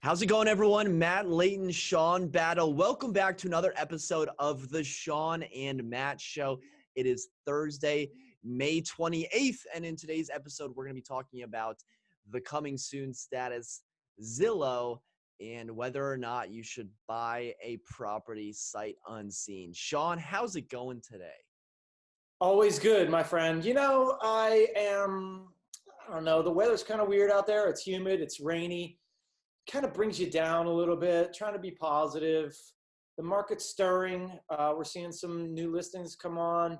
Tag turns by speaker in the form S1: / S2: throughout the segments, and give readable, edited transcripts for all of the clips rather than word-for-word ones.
S1: How's it going, everyone? Matt Leighton, Shawn Battle. Welcome back to another episode of the Shawn and Matt Show. It is Thursday, May 28th, and in today's episode, we're going to be talking about the coming soon status, Zillow, and whether or not you should buy a property sight unseen. Shawn, how's it going today?
S2: Always good, my friend. I don't know, the weather's kind of weird out there. It's humid, it's rainy. Kind of brings you down a little bit, trying to be positive. The market's stirring. We're seeing some new listings come on.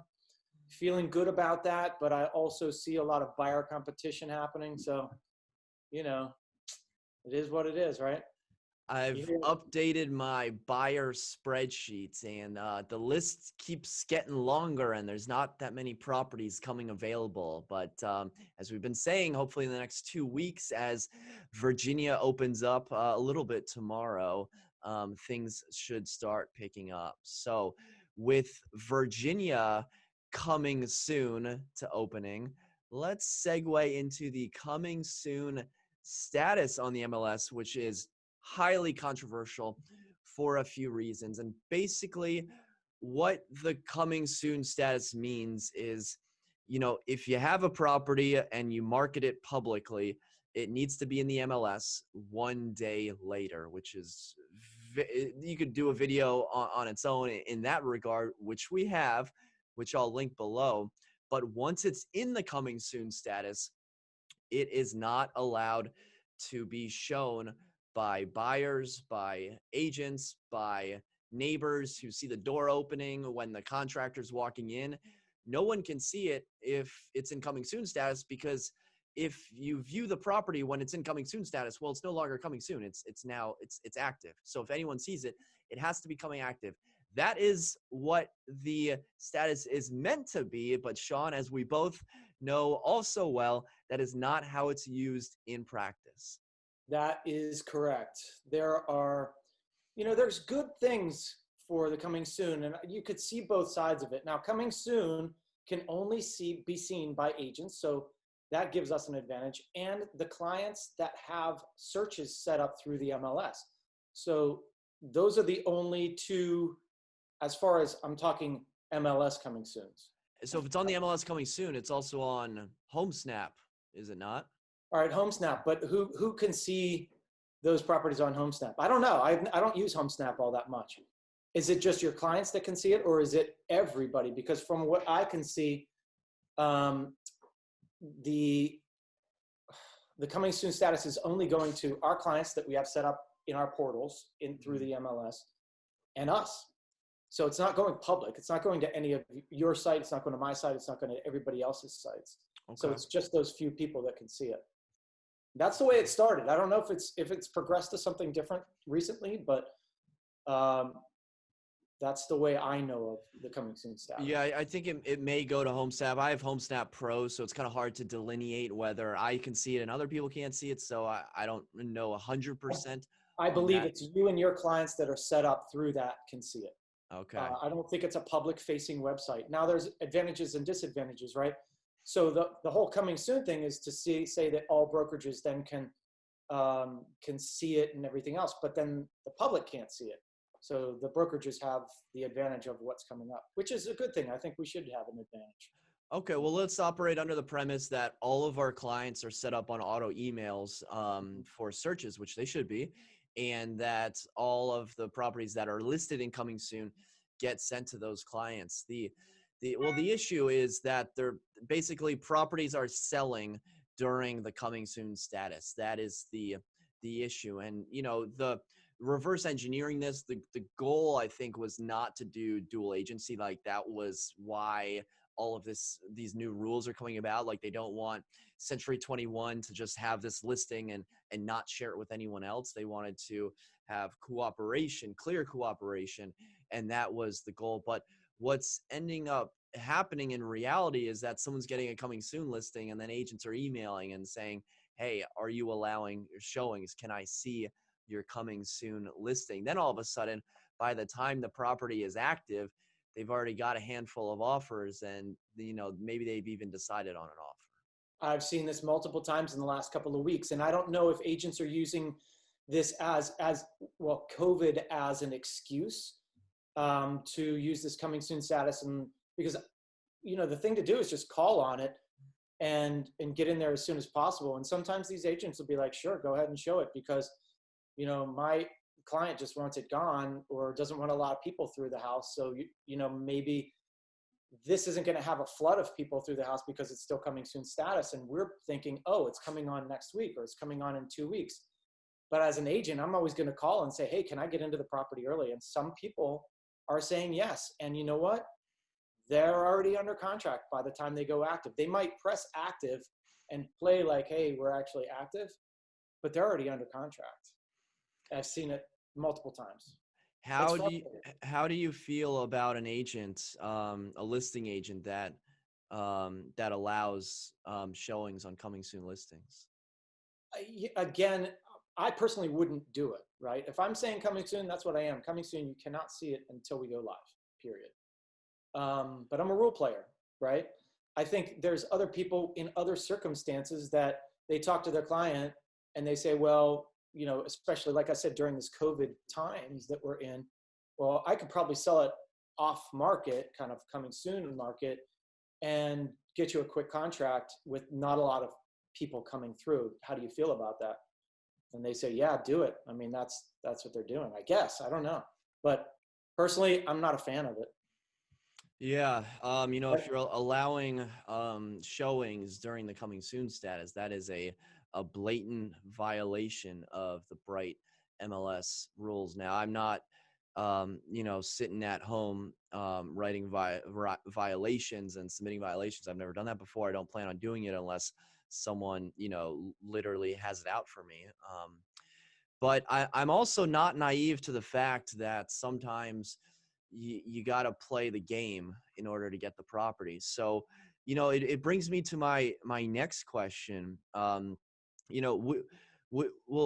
S2: Feeling good about that, but I also see a lot of buyer competition happening. So, it is what it is, right?
S1: I've updated my buyer spreadsheets, and the list keeps getting longer, and there's not that many properties coming available. But as we've been saying, hopefully in the next 2 weeks, as Virginia opens up a little bit tomorrow, things should start picking up. So with Virginia coming soon to opening, let's segue into the coming soon status on the MLS, which is highly controversial for a few reasons. And basically what the coming soon status means is, if you have a property and you market it publicly, it needs to be in the MLS 1 day later, which is, you could do a video on its own in that regard, which we have, which I'll link below. But once it's in the coming soon status, it is not allowed to be shown by buyers, by agents, by neighbors who see the door opening when the contractor's walking in. No one can see it if it's in coming soon status, because if you view the property when it's in coming soon status, well, it's no longer coming soon. It's active. So if anyone sees it, it has to be coming active. That is what the status is meant to be. But Shawn, as we both know also well, that is not how it's used in practice.
S2: That is correct. There's good things for the coming soon, and you could see both sides of it. Now, coming soon can only be seen by agents, so that gives us an advantage, and the clients that have searches set up through the MLS. So those are the only two, as far as I'm talking MLS coming soon.
S1: So if it's on the MLS coming soon, it's also on HomeSnap, is it not?
S2: All right, HomeSnap, but who can see those properties on HomeSnap? I don't know. I don't use HomeSnap all that much. Is it just your clients that can see it, or is it everybody? Because from what I can see, the coming soon status is only going to our clients that we have set up in our portals through the MLS and us. So it's not going public. It's not going to any of your site. It's not going to my site. It's not going to everybody else's sites. Okay. So it's just those few people that can see it. That's the way it started. I don't know if it's progressed to something different recently, but that's the way I know of the coming soon status.
S1: Yeah, I think it may go to HomeSnap. I have HomeSnap Pro, so it's kind of hard to delineate whether I can see it and other people can't see it. So I don't know 100%.
S2: I believe it's you and your clients that are set up through that can see it.
S1: Okay.
S2: I don't think it's a public-facing website. Now, there's advantages and disadvantages, right? So the whole coming soon thing is to say that all brokerages then can see it and everything else, but then the public can't see it. So the brokerages have the advantage of what's coming up, which is a good thing. I think we should have an advantage.
S1: Okay, well, let's operate under the premise that all of our clients are set up on auto emails for searches, which they should be, and that all of the properties that are listed in coming soon get sent to those clients. The issue is that they're basically properties are selling during the coming soon status. That is the issue. And, the reverse engineering this, the goal, I think, was not to do dual agency. Like, that was why all of these new rules are coming about. Like, they don't want Century 21 to just have this listing and not share it with anyone else. They wanted to have cooperation, clear cooperation. And that was the goal. But what's ending up happening in reality is that someone's getting a coming soon listing, and then agents are emailing and saying, hey, are you allowing your showings? Can I see your coming soon listing? Then all of a sudden, by the time the property is active, they've already got a handful of offers, and maybe they've even decided on an offer.
S2: I've seen this multiple times in the last couple of weeks, and I don't know if agents are using this as well, COVID as an excuse to use this coming soon status. And because, the thing to do is just call on it and get in there as soon as possible. And sometimes these agents will be like, sure, go ahead and show it, because, my client just wants it gone or doesn't want a lot of people through the house. So, maybe this isn't going to have a flood of people through the house because it's still coming soon status. And we're thinking, oh, it's coming on next week, or it's coming on in 2 weeks. But as an agent, I'm always going to call and say, hey, can I get into the property early? And some people are saying yes. And you know what? They're already under contract by the time they go active. They might press active and play like, hey, we're actually active, but they're already under contract. I've seen it multiple times.
S1: How do you feel about an agent, a listing agent that allows showings on coming soon listings?
S2: Again, I personally wouldn't do it, right? If I'm saying coming soon, that's what I am. Coming soon, you cannot see it until we go live, period. But I'm a role player, right? I think there's other people in other circumstances that they talk to their client and they say, well, especially like I said, during this COVID times that we're in, well, I could probably sell it off market, kind of coming soon market, and get you a quick contract with not a lot of people coming through. How do you feel about that? And they say, yeah, do it. I mean, that's what they're doing, I guess. I don't know. But personally, I'm not a fan of it.
S1: Yeah. If you're allowing showings during the coming soon status, that is a blatant violation of the Bright MLS rules. Now, I'm not, sitting at home writing violations and submitting violations. I've never done that before. I don't plan on doing it unless someone, literally has it out for me. But I'm also not naive to the fact that sometimes you got to play the game in order to get the property. So, it brings me to my next question. Well,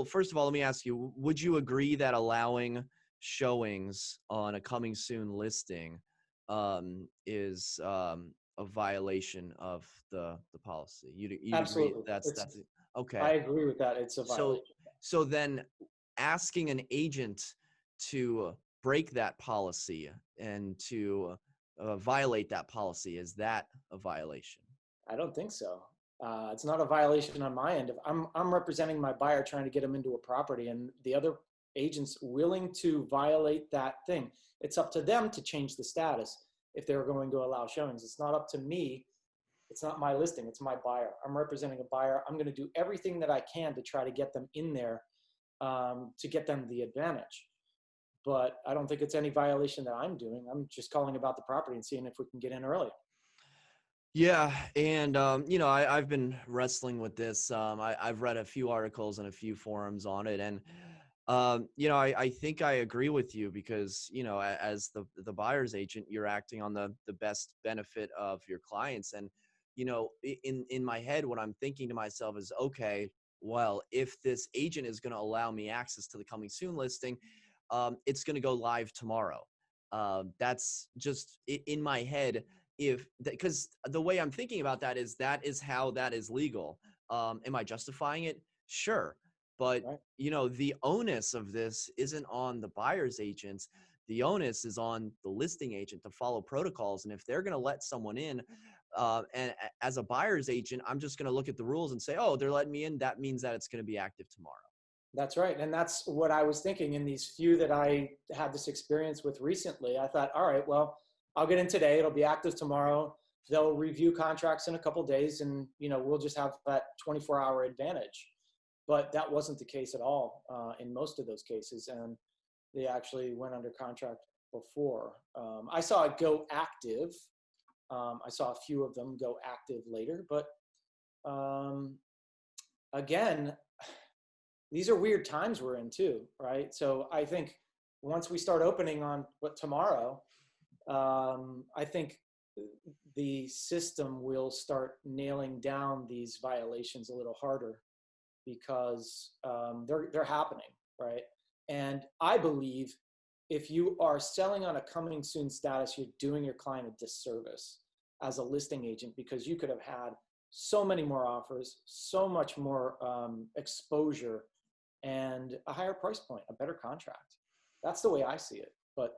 S1: first of all, let me ask you, would you agree that allowing showings on a coming soon listing is a violation of the policy? You'd
S2: Absolutely.
S1: agree that's okay.
S2: I agree with that. It's a violation.
S1: So then asking an agent to break that policy and to violate that policy, is that a violation?
S2: I don't think so. It's not a violation on my end. If I'm representing my buyer trying to get him into a property, and the other agent's willing to violate that thing, it's up to them to change the status if they're going to allow showings. It's not up to me. It's not my listing. It's my buyer. I'm representing a buyer. I'm going to do everything that I can to try to get them in there, to get them the advantage. But I don't think it's any violation that I'm doing. I'm just calling about the property and seeing if we can get in early.
S1: Yeah, and I've been wrestling with this. I've read a few articles and a few forums on it, and I think I agree with you because as the buyer's agent, you're acting on the best benefit of your clients, and in my head, what I'm thinking to myself is, okay, well, if this agent is going to allow me access to the coming soon listing, it's going to go live tomorrow. That's just in my head. Because the way I'm thinking about that is how that is legal. Am I justifying it? Sure. But,
S2: right.
S1: The onus of this isn't on the buyer's agents. The onus is on the listing agent to follow protocols. And if they're going to let someone in, and as a buyer's agent, I'm just going to look at the rules and say, oh, they're letting me in. That means that it's going to be active tomorrow.
S2: That's right. And that's what I was thinking in these few that I had this experience with recently. I thought, all right, well, I'll get in today. It'll be active tomorrow. They'll review contracts in a couple of days, and we'll just have that 24-hour advantage. But that wasn't the case at all in most of those cases, and they actually went under contract before. I saw it go active. I saw a few of them go active later, but again, these are weird times we're in too, right? So I think once we start opening on tomorrow, I think the system will start nailing down these violations a little harder because they're happening, right? And I believe if you are selling on a coming soon status, you're doing your client a disservice as a listing agent, because you could have had so many more offers, so much more exposure and a higher price point, a better contract. That's the way I see it. But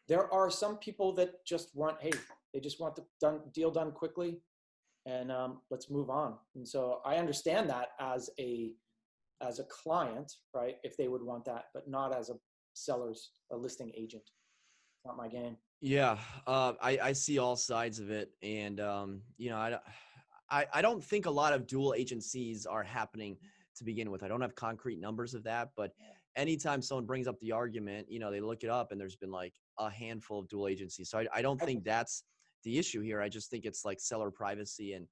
S2: there are some people that just want, hey, they just want the deal done quickly, and let's move on. And so I understand that as a client, right? If they would want that, but not as a listing agent. It's not my game.
S1: Yeah, I see all sides of it, and I don't think a lot of dual agencies are happening to begin with. I don't have concrete numbers of that, but anytime someone brings up the argument, they look it up, and there's been like a handful of dual agencies. So I don't think that's the issue here. I just think it's like seller privacy and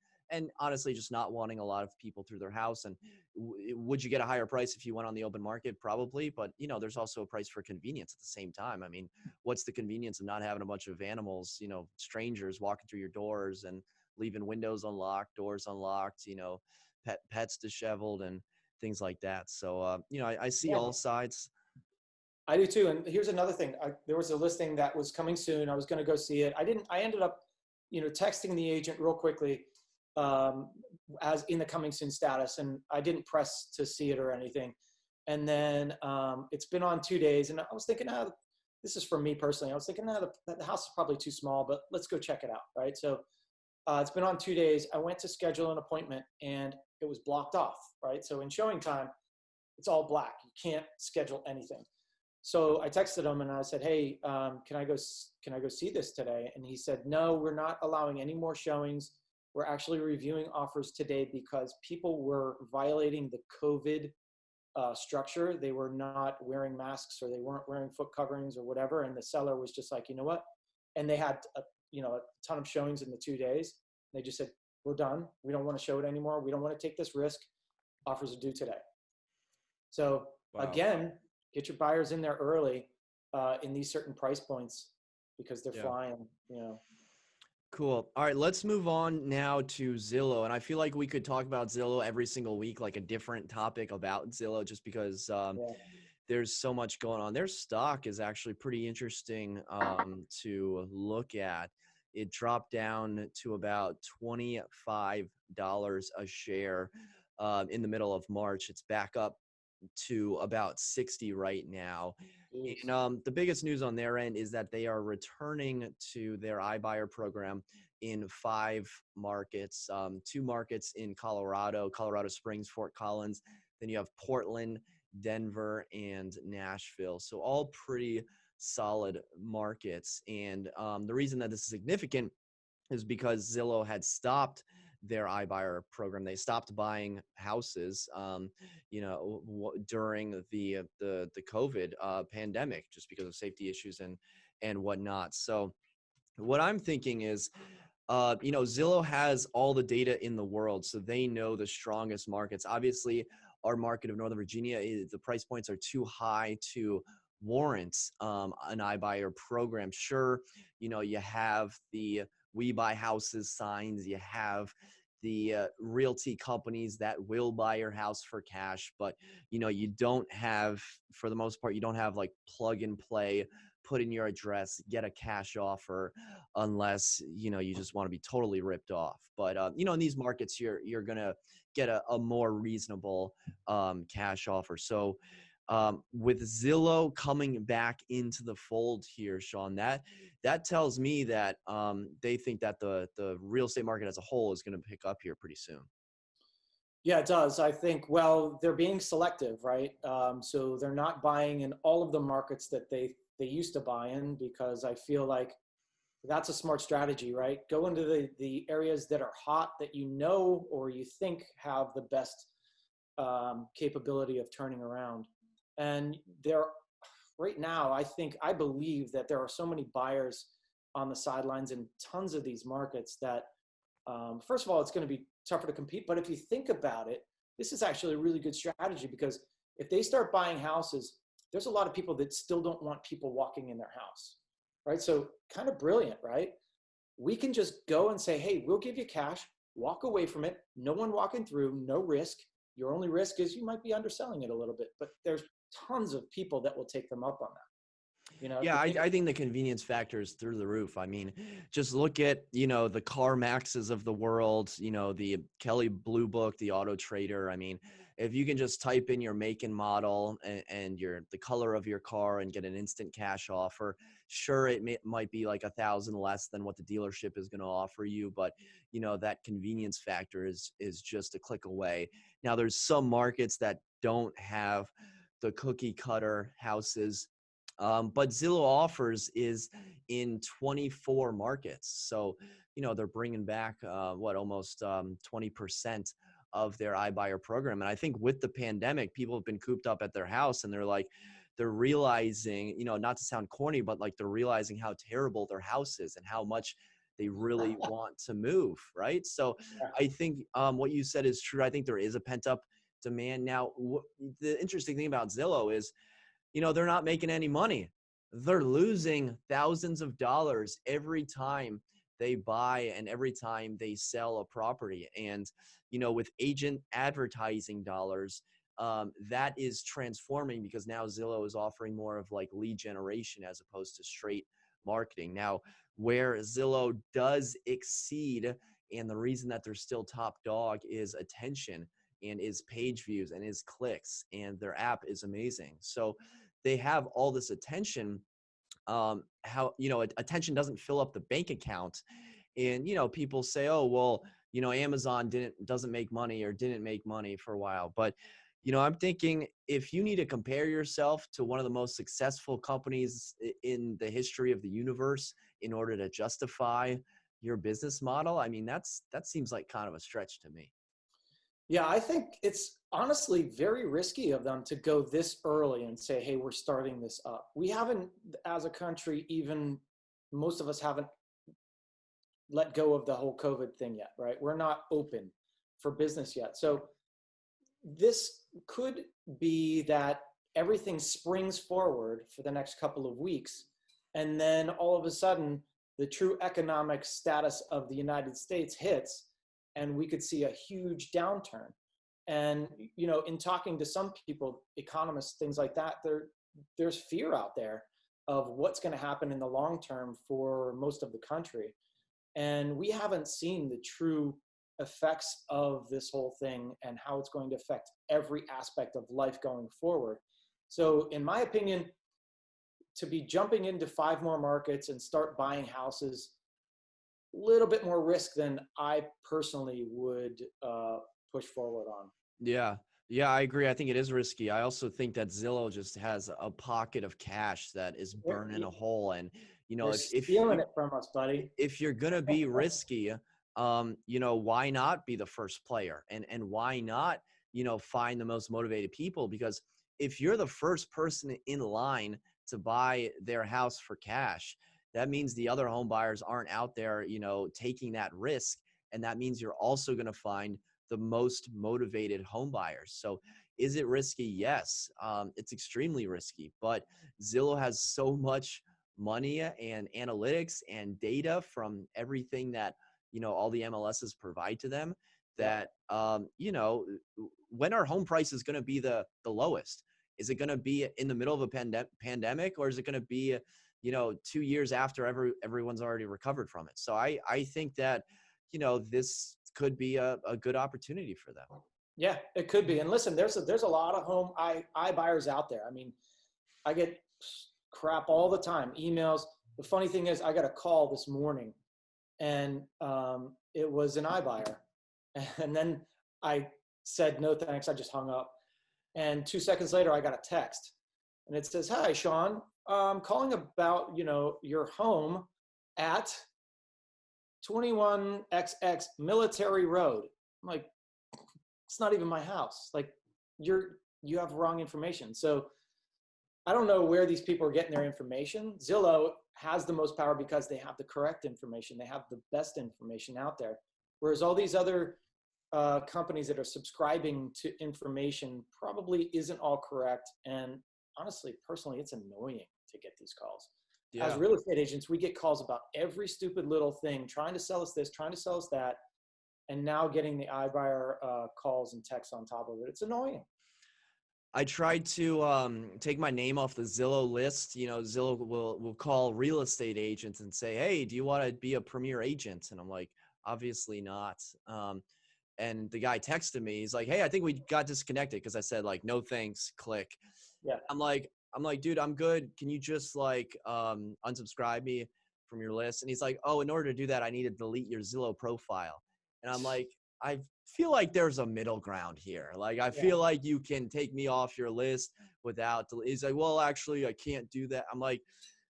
S1: honestly just not wanting a lot of people through their house. And would you get a higher price if you went on the open market? Probably, but there's also a price for convenience at the same time. I mean, what's the convenience of not having a bunch of animals, strangers walking through your doors and leaving windows unlocked, doors unlocked, pets disheveled and things like that. So, I see all sides.
S2: I do too. And here's another thing. There was a listing that was coming soon. I was going to go see it. I ended up, texting the agent real quickly, as in the coming soon status. And I didn't press to see it or anything. And then, it's been on 2 days, and I was thinking, this is for me personally. I was thinking, the house is probably too small, but let's go check it out. Right. So, it's been on 2 days. I went to schedule an appointment and it was blocked off. Right. So in showing time, it's all black. You can't schedule anything. So I texted him and I said, hey, can I go see this today? And he said, no, we're not allowing any more showings. We're actually reviewing offers today because people were violating the COVID structure. They were not wearing masks, or they weren't wearing foot coverings or whatever. And the seller was just like, you know what? And they had a ton of showings in the 2 days. They just said, we're done. We don't want to show it anymore. We don't want to take this risk. Offers are due today. So Again, get your buyers in there early in these certain price points because they're flying,
S1: Cool. All right, let's move on now to Zillow. And I feel like we could talk about Zillow every single week, like a different topic about Zillow, just because there's so much going on. Their stock is actually pretty interesting to look at. It dropped down to about $25 a share in the middle of March. It's back up to about 60 right now. And the biggest news on their end is that they are returning to their iBuyer program in 5 markets, 2 markets in Colorado Springs, Fort Collins. Then you have Portland, Denver, and Nashville. So all pretty solid markets. And the reason that this is significant is because Zillow had stopped their iBuyer program. They stopped buying houses, during the COVID pandemic, just because of safety issues and whatnot. So what I'm thinking is, Zillow has all the data in the world, so they know the strongest markets. Obviously, our market of Northern Virginia, the price points are too high to warrant an iBuyer program. Sure, you have the We Buy Houses signs, you have the realty companies that will buy your house for cash, but you don't have, for the most part, you don't have like plug and play, put in your address, get a cash offer, unless you just want to be totally ripped off. But in these markets, you're gonna get a more reasonable cash offer. So with Zillow coming back into the fold here, Shawn, that tells me that they think that the real estate market as a whole is going to pick up here pretty soon.
S2: Yeah, it does. I think, well, they're being selective, right? So they're not buying in all of the markets that they used to buy in, because I feel like that's a smart strategy, right? Go into the areas that are hot, that or you think have the best capability of turning around. And right now, I believe that there are so many buyers on the sidelines in tons of these markets that, first of all, it's going to be tougher to compete. But if you think about it, this is actually a really good strategy, because if they start buying houses, there's a lot of people that still don't want people walking in their house, right? So kind of brilliant, right? We can just go and say, hey, we'll give you cash, walk away from it, no one walking through, no risk. Your only risk is you might be underselling it a little bit, but there's tons of people that will take them up on that.
S1: Yeah, I think the convenience factor is through the roof. I mean, just look at, the CarMaxes of the world, the Kelley Blue Book, the Auto Trader. I mean, if you can just type in your make and model and the color of your car and get an instant cash offer, sure, might be like $1,000 less than what the dealership is going to offer you, but that convenience factor is just a click away. Now, there's some markets that don't have the cookie cutter houses, but Zillow Offers is in 24 markets. So, they're bringing back almost 20% of their iBuyer program. And I think with the pandemic, people have been cooped up at their house, and they're realizing, not to sound corny, but like they're realizing how terrible their house is and how much they really want to move, right? So I think what you said is true. I think there is a pent up demand. Now, the interesting thing about Zillow is, they're not making any money. They're losing thousands of dollars every time they buy and every time they sell a property. And, with agent advertising dollars, that is transforming because now Zillow is offering more of like lead generation as opposed to straight marketing. Now, where Zillow does exceed, and the reason that they're still top dog, is attention and is page views and is clicks, and their app is amazing. So they have all this attention. Attention doesn't fill up the bank account, and people say, oh well, Amazon doesn't make money or didn't make money for a while. But I'm thinking, if you need to compare yourself to one of the most successful companies in the history of the universe in order to justify your business model, I mean, that seems like kind of a stretch to me.
S2: Yeah, I think it's honestly very risky of them to go this early and say, hey, we're starting this up. We haven't, as a country, even most of us haven't let go of the whole COVID thing yet, right? We're not open for business yet. So this could be that everything springs forward for the next couple of weeks. And then all of a sudden, the true economic status of the United States hits, and we could see a huge downturn. And, in talking to some people, economists, things like that, there's fear out there of what's going to happen in the long term for most of the country. And we haven't seen the true effects of this whole thing and how it's going to affect every aspect of life going forward. So in my opinion, to be jumping into 5 more markets and start buying houses, a little bit more risk than I personally would push forward on.
S1: Yeah. Yeah, I agree. I think it is risky. I also think that Zillow just has a pocket of cash that is burning a hole. And,
S2: if stealing it from us, buddy.
S1: If you're going to be risky, why not be the first player? And why not, find the most motivated people? Because if you're the first person in line to buy their house for cash, that means the other home buyers aren't out there, taking that risk. And that means you're also going to find the most motivated home buyers. So is it risky? Yes, it's extremely risky, but Zillow has so much money and analytics and data from everything that, all the MLSs provide to them, that, when are home prices going to be the lowest? Is it going to be in the middle of a pandemic, or is it going to be, 2 years after everyone's already recovered from it? So I think that, this could be a good opportunity for them.
S2: Yeah, it could be. And listen, there's a lot of home iBuyers out there. I mean, I get crap all the time, emails. The funny thing is, I got a call this morning, and it was an iBuyer. And then I said, no thanks, I just hung up. And 2 seconds later, I got a text, and it says, hi, Shawn, I'm calling about, your home at 21XX Military Road. I'm like, it's not even my house. Like, you have wrong information. So I don't know where these people are getting their information. Zillow has the most power because they have the correct information. They have the best information out there. Whereas all these other companies that are subscribing to information probably isn't all correct. And honestly, personally, it's annoying to get these calls. Yeah. As real estate agents, we get calls about every stupid little thing, trying to sell us this, trying to sell us that, and now getting the iBuyer calls and texts on top of it. It's annoying.
S1: I tried to take my name off the Zillow list. Zillow will call real estate agents and say, hey, do you want to be a premier agent? And I'm like, obviously not. And the guy texted me. He's like, hey, I think we got disconnected because I said like, no thanks, click.
S2: Yeah.
S1: I'm like, dude, I'm good. Can you just like unsubscribe me from your list? And he's like, oh, in order to do that, I need to delete your Zillow profile. And I'm like, I feel like there's a middle ground here. Like, I
S2: Yeah.
S1: feel like you can take me off your list without, he's like, well, actually, I can't do that. I'm like,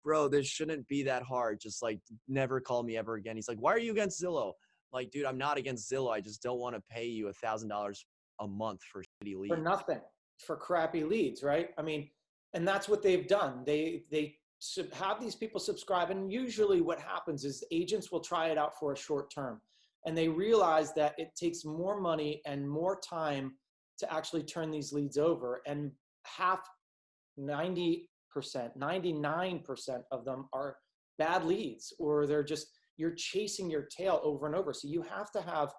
S1: bro, this shouldn't be that hard. Just like never call me ever again. He's like, why are you against Zillow? I'm like, dude, I'm not against Zillow. I just don't want to pay you $1,000 a month for shitty
S2: For
S1: leads.
S2: nothing, for crappy leads, right? I mean, and that's what they've done. They have these people subscribe, and usually what happens is agents will try it out for a short term, and they realize that it takes more money and more time to actually turn these leads over, and 90%, 99% of them are bad leads, or they're just, you're chasing your tail over and over. So you have to have,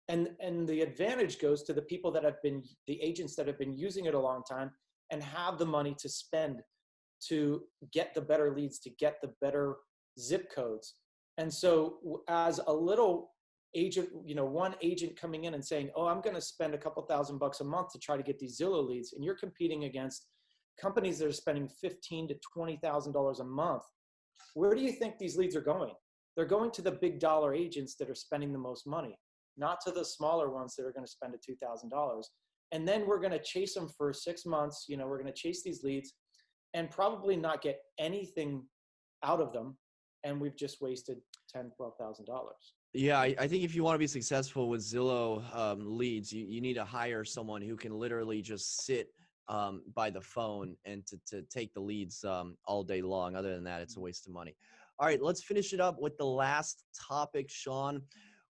S2: and the advantage goes to the people that have been, the agents that have been using it a long time and have the money to spend to get the better leads, to get the better zip codes. And so as a little agent, one agent coming in and saying, oh, I'm going to spend a couple $1,000 a month to try to get these Zillow leads, and you're competing against companies that are spending $15,000 to $20,000 a month, where do you think these leads are going? They're going to the big dollar agents that are spending the most money, not to the smaller ones that are going to spend $2,000. And then we're going to chase them for 6 months. We're going to chase these leads and probably not get anything out of them. And we've just wasted $10,000, $12,000.
S1: Yeah, I think if you want to be successful with Zillow leads, you need to hire someone who can literally just sit by the phone and to take the leads all day long. Other than that, it's a waste of money. All right, let's finish it up with the last topic, Shawn.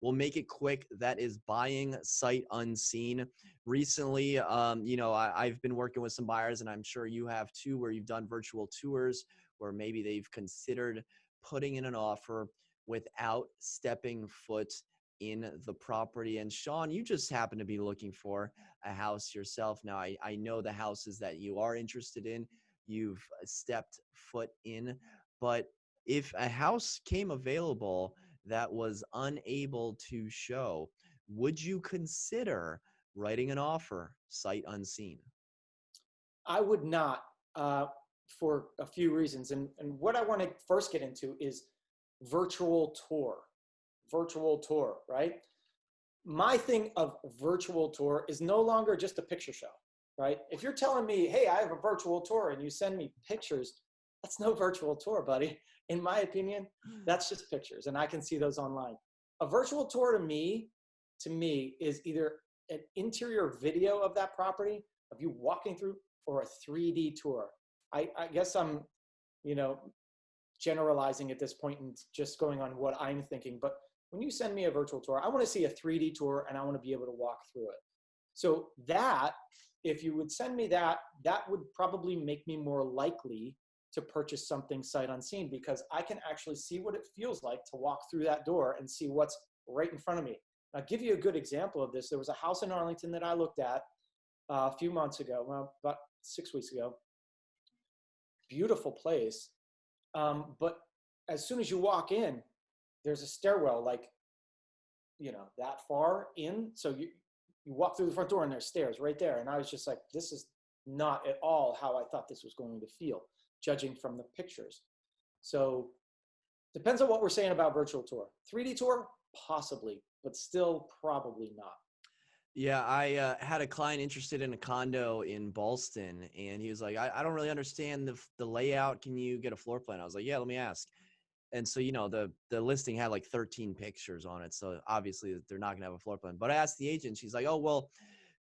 S1: We'll make it quick. That is buying sight unseen. Recently, I've been working with some buyers, and I'm sure you have too, where you've done virtual tours where maybe they've considered putting in an offer without stepping foot in the property. And Shawn, you just happen to be looking for a house yourself. Now, I know the houses that you are interested in, you've stepped foot in, but if a house came available that was unable to show, would you consider writing an offer sight unseen?
S2: I would not, for a few reasons. And what I want to first get into is virtual tour. Virtual tour, right? My thing of virtual tour is no longer just a picture show, right? If you're telling me, hey, I have a virtual tour, and you send me pictures, that's no virtual tour, buddy. In my opinion, that's just pictures, and I can see those online. A virtual tour to me is either an interior video of that property, of you walking through, or a 3D tour. I guess I'm, generalizing at this point and just going on what I'm thinking. But when you send me a virtual tour, I want to see a 3D tour, and I want to be able to walk through it. So that, if you would send me that, that would probably make me more likely to purchase something sight unseen, because I can actually see what it feels like to walk through that door and see what's right in front of me. I'll give you a good example of this. There was a house in Arlington that I looked at a few months ago, well, about 6 weeks ago. Beautiful place. But as soon as you walk in, there's a stairwell, like, that far in. So you walk through the front door and there's stairs right there. And I was just like, this is not at all how I thought this was going to feel, judging from the pictures. So depends on what we're saying about virtual tour. 3D tour, possibly, but still probably not.
S1: Yeah, I had a client interested in a condo in Ballston, and he was like, I don't really understand the layout. Can you get a floor plan? I was like, yeah, let me ask. And so, the listing had like 13 pictures on it. So obviously they're not going to have a floor plan. But I asked the agent, she's like, oh, well,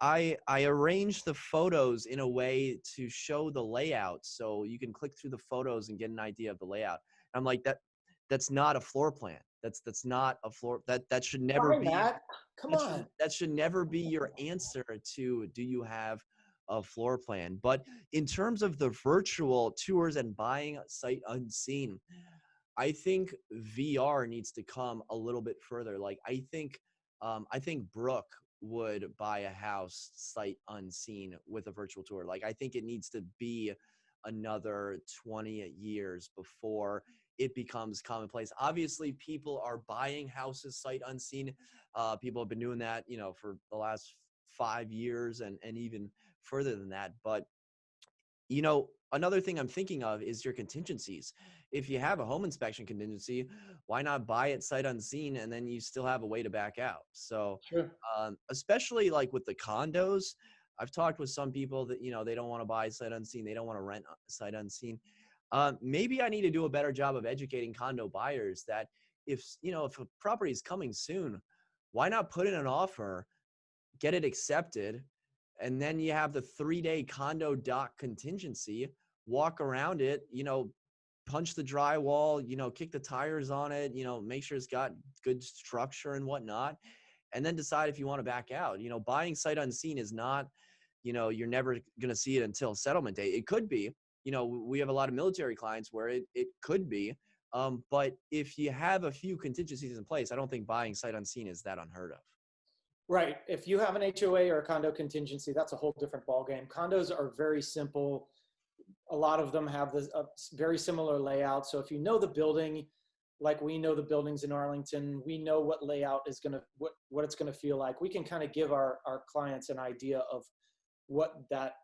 S1: I arranged the photos in a way to show the layout. So you can click through the photos and get an idea of the layout. And I'm like, that's not a floor plan. That's not a floor. That should never
S2: Sorry,
S1: be.
S2: Matt. Come on.
S1: That should never be your answer to, do you have a floor plan? But in terms of the virtual tours and buying sight unseen, I think VR needs to come a little bit further. Like, I think Brooke would buy a house sight unseen with a virtual tour. Like, I think it needs to be another 20 years before it becomes commonplace. Obviously, people are buying houses sight unseen. People have been doing that, for the last 5 years and even further than that. But another thing I'm thinking of is your contingencies. If you have a home inspection contingency, why not buy it sight unseen, and then you still have a way to back out? So,
S2: Sure.
S1: especially like with the condos, I've talked with some people that, they don't want to buy sight unseen. They don't want to rent sight unseen. Maybe I need to do a better job of educating condo buyers that if a property is coming soon, why not put in an offer, get it accepted, and then you have the 3-day condo doc contingency, walk around it, punch the drywall, kick the tires on it, make sure it's got good structure and whatnot, and then decide if you want to back out. Buying sight unseen is not, you're never going to see it until settlement date. It could be, we have a lot of military clients where it could be. But if you have a few contingencies in place, I don't think buying sight unseen is that unheard of.
S2: Right. If you have an HOA or a condo contingency, that's a whole different ballgame. Condos are very simple. A lot of them have a very similar layout. So if you know the building, like we know the buildings in Arlington, we know what layout is going to, what it's going to feel like. We can kind of give our clients an idea of what that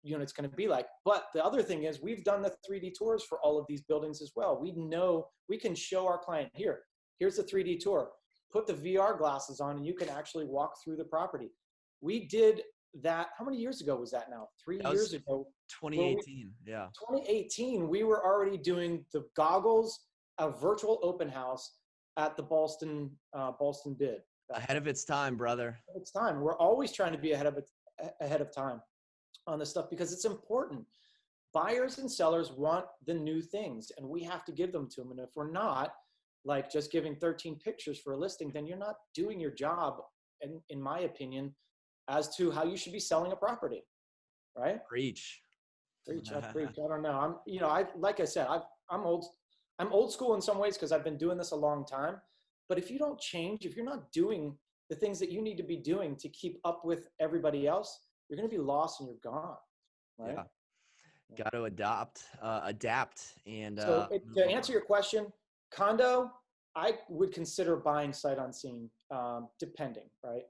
S2: unit's going to be like. But the other thing is we've done the 3D tours for all of these buildings as well. We know we can show our client here's the 3D tour. Put the VR glasses on and you can actually walk through the property. We did that. How many years ago was that now? 3 years ago.
S1: 2018. Yeah.
S2: 2018, we were already doing the goggles, a virtual open house at the Ballston bid.
S1: Ahead of its time, brother.
S2: It's time. We're always trying to be ahead of time on this stuff because it's important. Buyers and sellers want the new things and we have to give them to them. And if we're not, like just giving 13 pictures for a listing, then you're not doing your job, in my opinion, as to how you should be selling a property, right?
S1: Preach.
S2: I preach. I don't know. Like I said, I'm old school in some ways because I've been doing this a long time. But if you don't change, if you're not doing the things that you need to be doing to keep up with everybody else, you're going to be lost and you're gone, right?
S1: Yeah. Got to adapt. And
S2: so to answer your question, condo, I would consider buying sight unseen, depending, right?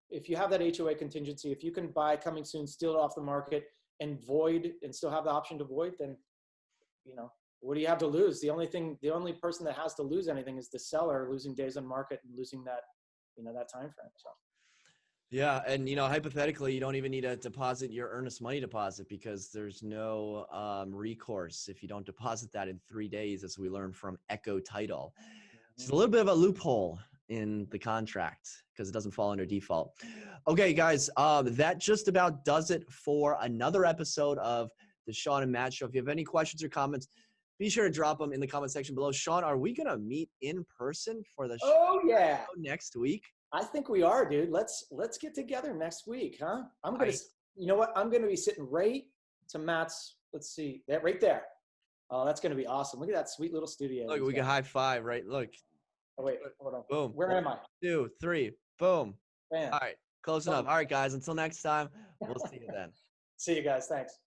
S2: If you have that HOA contingency, if you can buy coming soon, steal it off the market and void and still have the option to void, then, what do you have to lose? The only person that has to lose anything is the seller losing days on market and losing that, that time frame. So.
S1: Yeah. And, hypothetically, you don't even need to deposit your earnest money deposit because there's no recourse if you don't deposit that in 3 days, as we learned from Echo Title. It's a little bit of a loophole in the contract because it doesn't fall under default. Okay, guys, that just about does it for another episode of the Shawn and Matt Show. If you have any questions or comments, be sure to drop them in the comment section below. Shawn, are we going to meet in person for the show next week?
S2: I think we are, dude. Let's get together next week, huh? I'm going to, you know what? I'm going to be sitting right to Matt's, let's see, that right there. Oh, that's going to be awesome. Look at that sweet little studio.
S1: Look, we can high five, right? Look.
S2: Oh, wait, hold on.
S1: Boom.
S2: Where am I?
S1: 2, 3, boom.
S2: Bam.
S1: All right, close enough. All right, guys, until next time, we'll see you then.
S2: See you guys. Thanks.